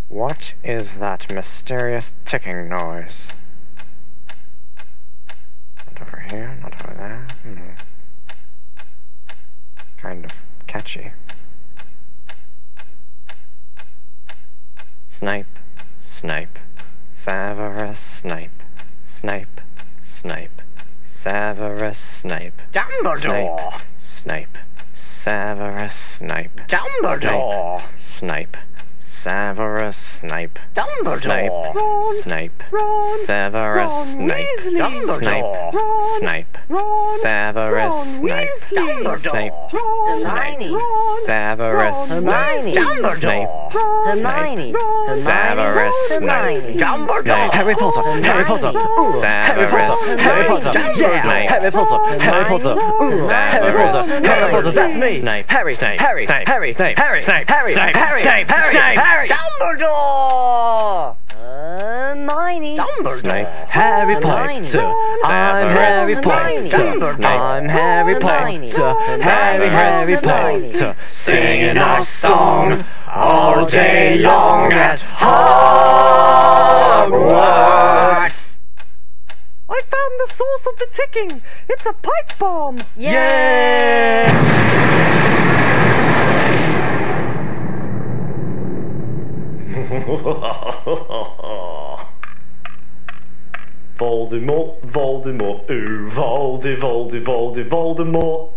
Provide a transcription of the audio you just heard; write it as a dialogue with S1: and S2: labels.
S1: What is that mysterious ticking noise? Not over here, not over there. Kind of catchy. Snipe, snipe, Severus Snape, snipe, snipe, Severus Snape,
S2: Dumbledore!
S1: Snape, Severus Snape,
S2: Dumbledore!
S1: Snape, Severus Snape,
S2: Dumbledore!
S1: Snape,
S2: Ron!
S1: Severus
S2: Ron
S1: Snape,
S2: Weasley!
S1: Dumbledore!
S2: Ron!
S1: Snape,
S2: Ron!
S1: Severus
S2: Ron
S1: Snape,
S2: Weasley!
S1: Snape,
S2: Ron!
S1: Snape,
S2: Ron!
S1: Severus
S2: Ron
S1: Snape,
S2: Dumbledore!
S3: Hermione.
S1: Severus
S3: Hermione.
S2: Dumbledore!
S3: Harry Potter. Harry Potter.
S1: Severus
S3: Harry Potter. Yeah. Harry Potter. Harry Potter. Harry Potter. Harry Potter. That's me.
S1: Snape.
S3: Harry.
S1: Snape.
S3: Harry.
S1: Snape.
S3: Harry.
S1: Snape.
S3: Harry.
S1: Snape.
S3: Harry.
S1: Snape.
S3: Harry.
S1: Snape.
S3: Harry. Harry.
S2: Dumbledore!
S3: Hermione.
S2: Dumbledore!
S3: Harry
S2: Hermione.
S3: Potter. I'm Harry
S2: Hermione.
S3: Potter. I'm Harry Potter. Harry Potter.
S1: Singing our song all day long at
S2: Hogwarts!
S3: I found the source of the ticking. It's a pipe bomb.
S4: Voldemort, Voldemort, ooh, Voldemort.